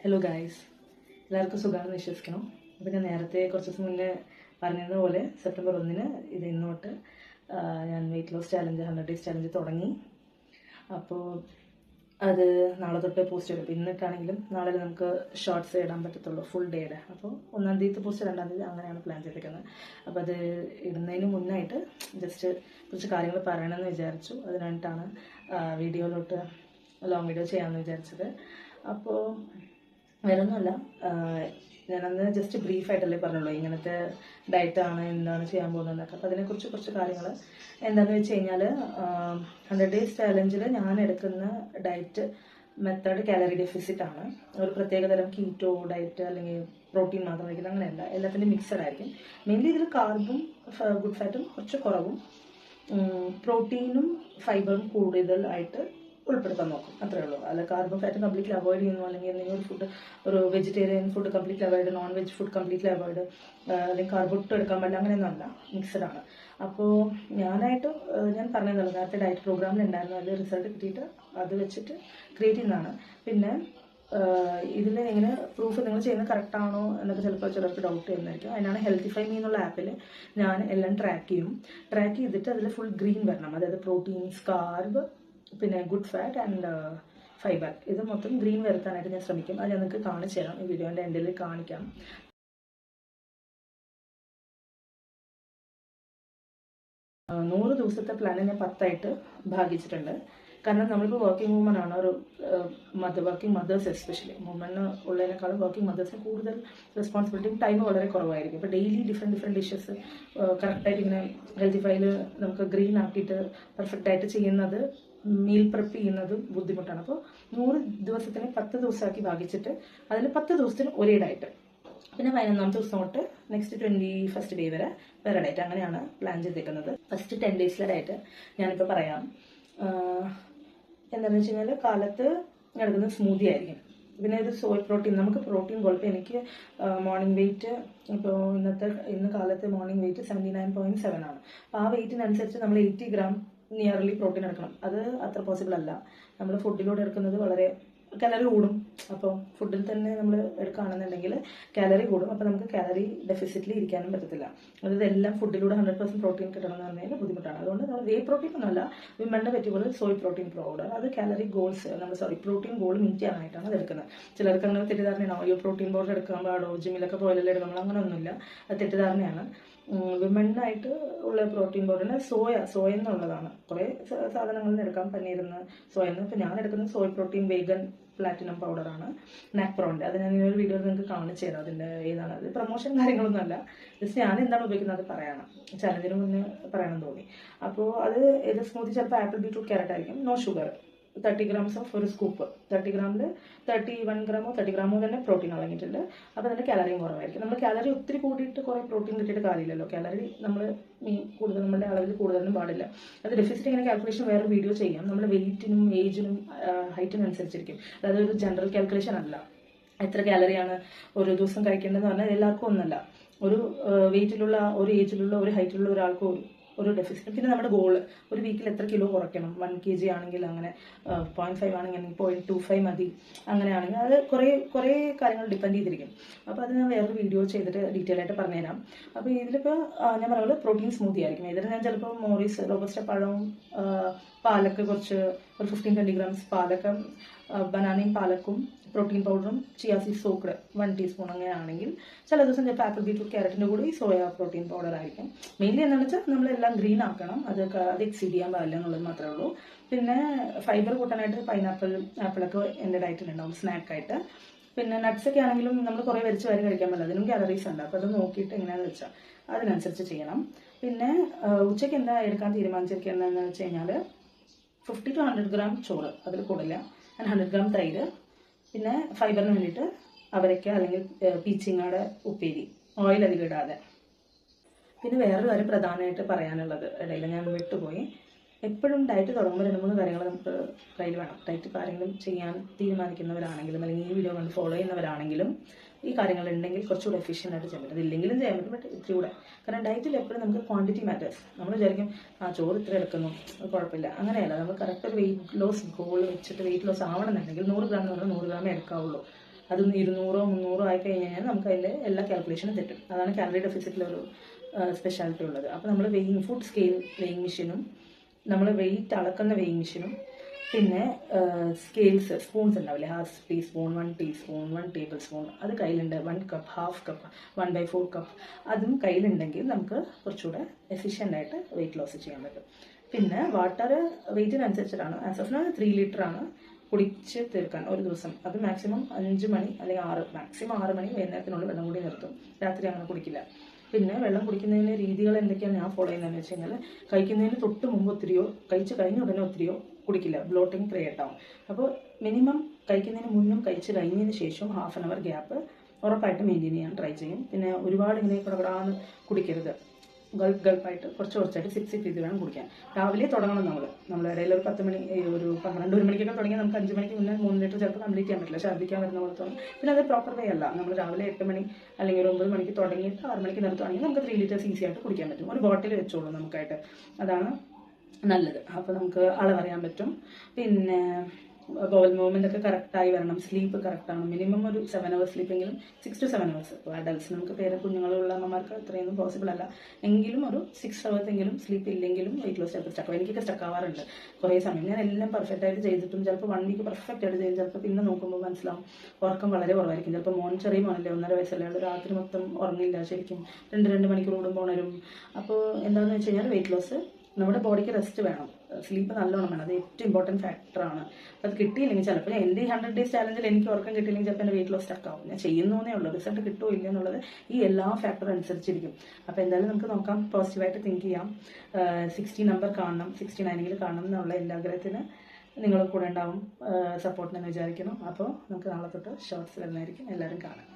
Hello guys, എല്ലാവർക്കും സുഖമാണെന്ന് വിശ്വസിക്കണം. അപ്പോൾ ഞാൻ നേരത്തെ കുറച്ച് ദിവസം മുന്നേ പറഞ്ഞതുപോലെ സെപ്റ്റംബർ 1 ഇത് ഇന്നോട്ട് ഞാൻ weight loss challenge 100 days challenge തുടങ്ങി. അപ്പോൾ അത് നാളെ തൊട്ട് പോസ്റ്റ് ചെയ്യും. അപ്പോൾ ഇന്നിട്ടാണെങ്കിലും നാളെ നമുക്ക് ഷോർട്സ് ഇടാൻ പറ്റത്തുള്ളൂ ഫുൾ ഡേയുടെ. അപ്പോൾ 1-ാം തീയതി പോസ്റ്റ് 2-ാം തീയതി അങ്ങനെയാണ് പ്ലാൻ ചെയ്തിരിക്കുന്നത്. അപ്പോൾ അത് ഇടുന്നതിന് മുന്നായിട്ട് ജസ്റ്റ് കുറച്ച് കാര്യങ്ങൾ പറയണമെന്ന് വിചാരിച്ചു. അതിനായിട്ടാണ് വീഡിയോയിലോട്ട് ലോങ് വീഡിയോ ചെയ്യാമെന്ന് വിചാരിച്ചത്. അപ്പോൾ വേറൊന്നുമല്ല, ഞാനന്ന് ജസ്റ്റ് ബ്രീഫായിട്ടല്ലേ പറഞ്ഞുള്ളൂ ഇങ്ങനത്തെ ഡയറ്റാണ് എന്താണ് ചെയ്യാൻ പോകുന്നതെന്നൊക്കെ. അപ്പോൾ അതിനെക്കുറിച്ച് കുറച്ച് കാര്യങ്ങൾ എന്താണെന്ന് വെച്ച് കഴിഞ്ഞാൽ 100 ഡേയ്സ് ചാലഞ്ചിൽ ഞാൻ എടുക്കുന്ന ഡയറ്റ് മെത്തേഡ് കാലറി ഡെഫിസിറ്റ് ആണ്. ഒരു പ്രത്യേകതരം കീറ്റോ ഡയറ്റ് അല്ലെങ്കിൽ പ്രോട്ടീൻ മാത്രം കഴിക്കുന്നത് അങ്ങനെയല്ല, എല്ലാത്തിൻ്റെയും മിക്സഡ് ആയിരിക്കും. മെയിൻലി ഇതിൽ കാർബും ഗുഡ് ഫാറ്റും കുറച്ച് കുറവും പ്രോട്ടീനും ഫൈബറും കൂടുതലായിട്ട് ഉൾപ്പെടുത്താൻ നോക്കും, അത്രേ ഉള്ളൂ. അല്ല കാർബൺ ഫാറ്റ് കംപ്ലീറ്റ്ലി അവോയ്ഡ് ചെയ്യുന്നു, അല്ലെങ്കിൽ എന്തെങ്കിലും ഒരു ഫുഡ്, ഒരു vegetarian food completely avoid, non veg food completely avoid, അല്ലെങ്കിൽ കാർബ് ഒട്ടും എടുക്കാൻ പറ്റില്ല, അങ്ങനെയൊന്നുമല്ല, മിക്സഡ് ആണ്. അപ്പോൾ ഞാൻ പറഞ്ഞതല്ല, നേരത്തെ ഡയറ്റ് പ്രോഗ്രാമിൽ ഉണ്ടായിരുന്നു, അതിൽ റിസൾട്ട് കിട്ടിയിട്ട് അത് വെച്ചിട്ട് ക്രിയേറ്റ് ചെയ്യുന്നതാണ്. പിന്നെ ഇതിൽ എങ്ങനെ പ്രൂഫ് നിങ്ങൾ ചെയ്യുന്നത് കറക്റ്റ് ആണോ എന്നൊക്കെ ചിലപ്പോൾ ചിലർക്ക് ഡൗട്ട് ചെയ്യുന്നതായിരിക്കും. അതിനാണ് ഹെൽത്തിഫൈ മീ എന്നുള്ള ആപ്പിൽ ഞാൻ എല്ലാം ട്രാക്ക് ചെയ്തിട്ട് അതിൽ ഫുൾ ഗ്രീൻ വരണം. അതായത് പ്രോട്ടീൻസ്, കാർബ്, പിന്നെ ഗുഡ് ഫാറ്റ് ആൻഡ് ഫൈബർ, ഇത് മൊത്തം ഗ്രീൻ വരുത്താനായിട്ട് ഞാൻ ശ്രമിക്കും. അത് ഞാൻ നിങ്ങൾക്ക് കാണിച്ചു തരാം, ഈ വീഡിയോൻ്റെ എൻഡിൽ കാണിക്കാം. 100 ദിവസത്തെ പ്ലാൻ ഞാൻ 10ആയിട്ട് ഭാഗിച്ചിട്ടുണ്ട്. കാരണം നമ്മളിപ്പോൾ വർക്കിംഗ് വുമൺ ആണ്, ഒരു വർക്കിംഗ് മദേഴ്സ്, എസ്പെഷ്യലി വുമണ് ഉള്ളതിനേക്കാളും വർക്കിംഗ് മദേഴ്സിന് കൂടുതൽ റെസ്പോൺസിബിലിറ്റിയും ടൈം വളരെ കുറവായിരിക്കും. ഇപ്പോൾ ഡെയിലി ഡിഫറെൻറ്റ് ഡിഷസ് കറക്റ്റായിട്ട് ഇങ്ങനെ ഹെൽത്തിഫൈയിൽ നമുക്ക് ഗ്രീൻ ആക്കിയിട്ട് പെർഫെക്റ്റായിട്ട് ചെയ്യുന്നത്, മീൽ പ്രിപ്പ് ചെയ്യുന്നതും ബുദ്ധിമുട്ടാണ്. അപ്പോൾ 100 ദിവസത്തിന് 10 ദിവസമാക്കി ഭാഗിച്ചിട്ട് അതിൽ 10 ദിവസത്തിന് ഒരേ ഡയറ്റ്, പിന്നെ 11-ാമത്തെ ദിവസം തൊട്ട് നെക്സ്റ്റ് 21st ഡേ വരെ വേറെ ഡയറ്റ്, അങ്ങനെയാണ് പ്ലാൻ ചെയ്തേക്കുന്നത്. ഫസ്റ്റ് 10 ഡേയ്സിലെ ഡയറ്റ് ഞാനിപ്പോൾ പറയാം. എന്താണെന്ന് വെച്ച് കഴിഞ്ഞാൽ കാലത്ത് എടുക്കുന്നത് സ്മൂത്തി ആയിരിക്കും. പിന്നെ ഒരു സോയ് പ്രോട്ടീൻ, നമുക്ക് പ്രോട്ടീൻ കുഴപ്പം. എനിക്ക് മോർണിംഗ് വെയിറ്റ് ഇപ്പോൾ ഇന്ന് കാലത്ത് മോർണിംഗ് വെയിറ്റ് 79.7 ആണ്. അപ്പോൾ ആ വെയിറ്റിനനുസരിച്ച് നമ്മൾ 80 ഗ്രാം നിയർലി പ്രോട്ടീൻ എടുക്കണം. അത് അത്ര പോസിബിൾ അല്ല. നമ്മൾ ഫുഡിലൂടെ എടുക്കുന്നത് വളരെ കാലറി കൂടും. അപ്പോൾ ഫുഡിൽ തന്നെ നമ്മൾ എടുക്കുകയാണെന്നുണ്ടെങ്കിൽ കാലറി കൂടും. അപ്പോൾ നമുക്ക് കാലറി ഡെഫിസിറ്റിൽ ഇരിക്കാനും പറ്റത്തില്ല. അതായത് എല്ലാം ഫുഡിലൂടെ 100% പ്രോട്ടീൻ കിട്ടണം എന്ന് പറഞ്ഞാൽ ബുദ്ധിമുട്ടാണ്. അതുകൊണ്ട് നമ്മൾ വേ പ്രോട്ടീൻ ഒന്നുമല്ല, വിമണിനെ പറ്റിയുള്ള സോയ് പ്രോട്ടീൻ പൗഡർ, അത് calorie goals protein goal meet ചെയ്യാനായിട്ടാണ് അത് എടുക്കുന്നത്. ചിലർക്ക് അങ്ങനെ തെറ്റിദ്ധാരണയാണ്, അയ്യോ പ്രോട്ടീൻ പൗഡർ എടുക്കാൻ പാടോ, ജിമ്മിലൊക്കെ പോയാലല്ലേ എടുക്കണം, അങ്ങനെയൊന്നുമില്ല. അത് തെറ്റിദ്ധാരണയാണ്. വിമണിനായിട്ട് ഉള്ള പ്രോട്ടീൻ പൗഡറിന് സോയ എന്നുള്ളതാണ്. കുറേ സാധനങ്ങളിൽ നിന്ന് എടുക്കാൻ പനിയിരുന്ന സോയ എന്ന്. ഇപ്പോൾ ഞാൻ എടുക്കുന്നത് സോയ് പ്രോട്ടീൻ വേഗൻ പ്ലാറ്റിനം പൗഡറാണ്, നാക്പ്രോൻ്റെ. അത് ഞാൻ ഒരു വീഡിയോയിൽ നിങ്ങൾക്ക് കാണിച്ചു തരാം, അതിൻ്റെ ഏതാണ്. അത് പ്രൊമോഷൻ കാര്യങ്ങളൊന്നുമല്ല, ജസ്റ്റ് ഞാൻ എന്താണ് ഉപയോഗിക്കുന്നത് അത് പറയണം, ചലഞ്ചിന് മുന്നേ പറയണം തോന്നി. അപ്പോൾ അത് ഏത് സ്മൂത്തി ചിലപ്പോൾ ആപ്പിൾ ബീറ്റ്റൂട്ട് ക്യാരറ്റ് ആയിരിക്കും, നോ ഷുഗർ, 30 grams ഓഫ് ഒരു സ്കൂപ്പ്. 30 ഗ്രാമിൽ 31 ഗ്രാമോ 30 ഗ്രാമോ തന്നെ പ്രോട്ടീൻ അടങ്ങിയിട്ടുണ്ട്. അപ്പോൾ അതിൻ്റെ കാലറിയും കുറവായിരിക്കും. നമ്മൾ കാലറി ഒത്തിരി കൂടിയിട്ട് കുറേ പ്രോട്ടീൻ കിട്ടിയിട്ട് കാര്യമില്ലല്ലോ. കാലറി നമ്മൾ കൂടുതൽ നമ്മുടെ അളവിൽ കൂടുതലൊന്നും പാടില്ല. അത് ഡെഫിസിറ്റ് ഇങ്ങനെ കാൽക്കുലേഷൻ വേറെ വീഡിയോ ചെയ്യാം. നമ്മുടെ വെയിറ്റിനും ഏജിനും ഹൈറ്റിനും അനുസരിച്ചിരിക്കും. അതായത് ഒരു ജനറൽ കാൽക്കുലേഷൻ അല്ല. എത്ര കാലറിയാണ് ഒരു ദിവസം കഴിക്കേണ്ടതെന്ന് പറഞ്ഞാൽ എല്ലാവർക്കും ഒന്നല്ല. ഒരു വെയിറ്റിലുള്ള, ഒരു ഏജിലുള്ള, ഒരു ഹൈറ്റിലുള്ള ഒരാൾക്ക് ഒരു ഡെഫിസിറ്റ്. പിന്നെ നമ്മുടെ ഗോൾ, ഒരു വീക്കിൽ എത്ര കിലോ കുറയ്ക്കണം. 1 kg ആണെങ്കിൽ അങ്ങനെ, 0.5 ആണെങ്കിൽ 0.25 മതി, അങ്ങനെയാണെങ്കിൽ അത് കുറേ കാര്യങ്ങൾ ഡിപ്പെൻഡ് ചെയ്തിരിക്കും. അപ്പോൾ അത് ഞാൻ വേറൊരു വീഡിയോ ചെയ്തിട്ട് ഡീറ്റെയിൽ ആയിട്ട് പറഞ്ഞുതരാം. അപ്പോൾ ഇതിലിപ്പോൾ ഞാൻ പറയുന്നത് പ്രോട്ടീൻ സ്മൂത്തി ആയിരിക്കും. ഇതിൽ ഞാൻ ചിലപ്പോൾ മോറിസ് റോബസ്റ്റ പഴവും പാലക്ക് കുറച്ച് ഒരു 15-20 ഗ്രാംസ് പാലക്ക, ബനാനയും പാലക്കും പ്രോട്ടീൻ പൗഡറും ചിയാ സീഡ് സോക്ക്ഡ് 1 ടീസ്പൂൺ അങ്ങനെയാണെങ്കിൽ, ചില ദിവസം ചിലപ്പോൾ ആപ്പിൾ ബീറ്റ്റൂട്ട് ക്യാരറ്റിൻ്റെ കൂടെ ഈ സോയ പ്രോട്ടീൻ പൗഡർ ആയിരിക്കും. മെയിൻലി എന്താണെന്ന് വെച്ചാൽ നമ്മളെല്ലാം ഗ്രീൻ ആക്കണം, അത് എക്സീഡ് ചെയ്യാൻ പാടില്ല എന്നുള്ളത് മാത്രമേ ഉള്ളൂ. പിന്നെ ഫൈബർ കൂട്ടാനായിട്ട് ആപ്പിളൊക്കെ എൻ്റെ ഡയറ്റിലുണ്ടാവും സ്നാക്കായിട്ട്. പിന്നെ നട്ട്സൊക്കെ ആണെങ്കിലും നമ്മൾ കുറേ വരിച്ച് വാരി കഴിക്കാൻ പറ്റില്ല, അതിനും കാലറീസ് ഉണ്ട്. അപ്പോൾ അത് നോക്കിയിട്ട് എങ്ങനെയാണെന്ന് വെച്ചാൽ അതിനനുസരിച്ച് ചെയ്യണം. പിന്നെ ഉച്ചയ്ക്ക് എന്താ എടുക്കാൻ തീരുമാനിച്ചിരിക്കുന്നതെന്ന് വെച്ച് കഴിഞ്ഞാൽ 50 to 100 ഗ്രാം ചോറ്, അതിൽ കൂടില്ല, 100 ഗ്രാം തൈര്, പിന്നെ ഫൈബറിന് വേണ്ടിയിട്ട് അവരയ്ക്ക അല്ലെങ്കിൽ പീച്ചിങ്ങയുടെ ഉപ്പേരി, ഓയിൽ അധികം ഇടാതെ. പിന്നെ വേറൊരു കാര്യം പ്രധാനമായിട്ട് പറയാനുള്ളത്, ഇടയിൽ ഞാൻ വിട്ടുപോയി, എപ്പോഴും ഡയറ്റ് തുടങ്ങുമ്പോൾ 2-3 കാര്യങ്ങൾ നമുക്ക് കയ്യിൽ വേണം. ഡയറ്റ് കാര്യങ്ങളും ചെയ്യാൻ തീരുമാനിക്കുന്നവരാണെങ്കിലും അല്ലെങ്കിൽ ഈ വീഡിയോ കണ്ട് ഫോളോ ചെയ്യുന്നവരാണെങ്കിലും ഈ കാര്യങ്ങൾ ഉണ്ടെങ്കിൽ കുറച്ചുകൂടെ എഫിഷ്യൻ്റ് ആയിട്ട് ചെയ്യാൻ പറ്റും. ഇതില്ലെങ്കിലും ചെയ്യാൻ പറ്റും, ബട്ട് ഇത്തിരി കൂടെ. കാരണം ഡയറ്റിൽ എപ്പോഴും നമുക്ക് ക്വാണ്ടിറ്റി മാറ്റേഴ്സ്. നമ്മൾ വിചാരിക്കും ചോറ് ഇത്ര എടുക്കുന്നു, അത് കുഴപ്പമില്ല, അങ്ങനെയല്ല. നമ്മൾ കറക്റ്റ് ഒരു വെയിറ്റ് ലോസ് ഗോൾ വെച്ചിട്ട് വെയിറ്റ് ലോസ് ആവണമെന്നുണ്ടെങ്കിൽ 100 ഗ്രാം എന്ന് പറഞ്ഞാൽ 100 ഗ്രാമേ എടുക്കാവുള്ളൂ. അതൊന്ന് 200 300 ആയി കഴിഞ്ഞ് കഴിഞ്ഞാൽ നമുക്ക് അതിൻ്റെ എല്ലാ കാൽക്കുലേഷനും തെറ്റും. അതാണ് കാലറി ഡെഫിസിറ്റിലൊരു സ്പെഷ്യാലിറ്റി ഉള്ളത്. അപ്പോൾ നമ്മൾ ഫുഡ് സ്കെയിൽ വെയിങ് മെഷീനും നമ്മൾ വെയിറ്റ് അളക്കുന്ന വെയിങ് മെഷീനും പിന്നെ സ്കെയിൽസ് സ്പൂൺസ് ഉണ്ടാവില്ലേ, 1/2 ടീസ്പൂൺ 1 ടീസ്പൂൺ 1 ടേബിൾ സ്പൂൺ അത് കയ്യിലുണ്ട്, 1 കപ്പ് 1/2 കപ്പ് 1/4 കപ്പ് അതും കയ്യിലുണ്ടെങ്കിൽ നമുക്ക് കുറച്ചുകൂടെ എഫിഷ്യൻ്റായിട്ട് വെയിറ്റ് ലോസ് ചെയ്യാൻ പറ്റും. പിന്നെ വാട്ടർ വെയിറ്റിനനുസരിച്ചിട്ടാണ്. ആസ് ഓഫ് നൗ 3 ലിറ്ററാണ് കുടിച്ച് തീർക്കാൻ ഒരു ദിവസം. അത് മാക്സിമം 5 മണി അല്ലെങ്കിൽ 6 മാക്സിമം 6 മണി വൈകുന്നേരത്തിനുള്ളിൽ വെള്ളം കൂടി നിർത്തും. രാത്രി അങ്ങനെ കുടിക്കില്ല. പിന്നെ വെള്ളം കുടിക്കുന്നതിന് രീതികൾ എന്തൊക്കെയാണ് ഞാൻ ഫോളോ ചെയ്യുന്നതെന്ന് വെച്ച് കഴിഞ്ഞാൽ, കഴിക്കുന്നതിന് തൊട്ട് മുമ്പ് ഒത്തിരിയോ കഴിച്ച് കഴിഞ്ഞ ഉടനെ ഒത്തിരിയോ കുടിക്കില്ല, ബ്ലോട്ടിങ് ക്രിയേറ്റ് ആവും. അപ്പോൾ മിനിമം കഴിക്കുന്നതിന് മുന്നും കഴിച്ച് കഴിഞ്ഞതിന് ശേഷം ഹാഫ് ആൻ അവർ ഗ്യാപ്പ് ഉറപ്പായിട്ട് മെയിൻറ്റെയിൻ ചെയ്യാൻ ട്രൈ ചെയ്യും. പിന്നെ ഒരുപാട് ഇങ്ങനെ കുടകുടാന്ന് കുടിക്കരുത്, ഗൾപ്പായിട്ട് കുറച്ച് കുറച്ചായിട്ട് സിപ്പ് ചെയ്ത് വേണം കുടിക്കാൻ. രാവിലെ തുടങ്ങണം നമ്മൾ ഇടയിൽ ഒരു 10 മണി ഒരു 12 1 മണിക്കൊക്കെ തുടങ്ങി നമുക്ക് 5 മണിക്ക് മുന്നേ 3 ലിറ്റർ ചിലപ്പോൾ കംപ്ലീറ്റ് ചെയ്യാൻ പറ്റില്ല, ഛർദ്ദിക്കാൻ വരുന്ന പോലെ തോന്നും. പിന്നെ അത് പ്രോപ്പർ വേ അല്ല. നമ്മൾ രാവിലെ 8 മണി അല്ലെങ്കിൽ ഒരു 9 മണിക്ക് തുടങ്ങിയിട്ട് 6 മണിക്ക് നിർത്തുവാണെങ്കിൽ നമുക്ക് 3 ലിറ്റേഴ്സ് ഈസി ആയിട്ട് കുടിക്കാൻ പറ്റും. ഒരു ബോട്ടിൽ വെച്ചോളൂ നമുക്കായിട്ട്, അതാണ് നല്ലത്. അപ്പോൾ നമുക്ക് അളവറിയാൻ പറ്റും. പിന്നെ ബോവൽ മൂവ്മെൻ്റ് ഒക്കെ കറക്റ്റായി വരണം, സ്ലീപ്പ് കറക്റ്റാണ്. മിനിമം ഒരു 7 hours സ്ലീപ്പെങ്കിലും 6 to 7 hours. ഇപ്പോൾ അഡൽട്സ് നമുക്ക് കുഞ്ഞുങ്ങളുള്ള അമ്മമാർക്ക് അത്രയൊന്നും പോസിബിൾ അല്ല, എങ്കിലും ഒരു 6 hours എങ്കിലും സ്ലീപ്പ് ഇല്ലെങ്കിലും വെയിറ്റ് ലോസ് ചിലപ്പോൾ സ്റ്റക്കാവും. എനിക്കൊക്കെ സ്റ്റക്കാവാറുണ്ട് കുറേ സമയം. ഞാൻ എല്ലാം പെർഫെക്റ്റ് ആയിട്ട് ചെയ്തിട്ടും ചിലപ്പോൾ 1 വീക്ക് പെർഫെക്റ്റ് ആയിട്ട് ചെയ്യും, ചിലപ്പോൾ പിന്നെ നോക്കുമ്പോൾ മനസ്സിലാവും ഉറക്കം വളരെ കുറവായിരിക്കും. ചിലപ്പോൾ ചെറിയ മോനല്ലേ, 1.5 വയസ്സല്ലേ, രാത്രി മൊത്തം ഉറങ്ങില്ല, ശരിക്കും 2 മണിക്കൂർ കൂടുമ്പോൾ ഉണരും. അപ്പോൾ എന്താണെന്ന് വെച്ച് കഴിഞ്ഞാൽ വെയിറ്റ് ലോസ് നമ്മുടെ ബോഡിക്ക് റെസ്റ്റ് വേണം, സ്ലീപ്പ് നല്ലോണം വേണം, അത് ഏറ്റവും ഇമ്പോർട്ടൻറ്റ് ഫാക്ടറാണ്. അപ്പോൾ അത് കിട്ടിയില്ലെങ്കിൽ ചിലപ്പോൾ എൻ്റെ ഈ 100 days ചാലഞ്ചിൽ എനിക്ക് ഉറക്കം കിട്ടിയില്ലെങ്കിൽ ചിലപ്പോൾ എൻ്റെ വെയിറ്റ് ലോസ് സ്റ്റക്കാവും. ഞാൻ ചെയ്യുന്നേ ഉള്ളൂ, റിസൾട്ട് കിട്ടുമോ ഇല്ല എന്നുള്ളത് ഈ എല്ലാ ഫാക്ടറും അനുസരിച്ചിരിക്കും. അപ്പോൾ എന്തായാലും നമുക്ക് നോക്കാം, പോസിറ്റീവായിട്ട് തിങ്ക് ചെയ്യാം. 60 നമ്പർ കാണണം, 69 കാണണം എന്നുള്ള എല്ലാ ആഗ്രഹത്തിന് നിങ്ങൾ കൂടെ ഉണ്ടാവും, സപ്പോർട്ടിനെന്ന് വിചാരിക്കുന്നു. അപ്പോൾ നമുക്ക് നാളെ തൊട്ട് ഷോർട്സ് വരുന്നതായിരിക്കും, എല്ലാവരും കാണാം.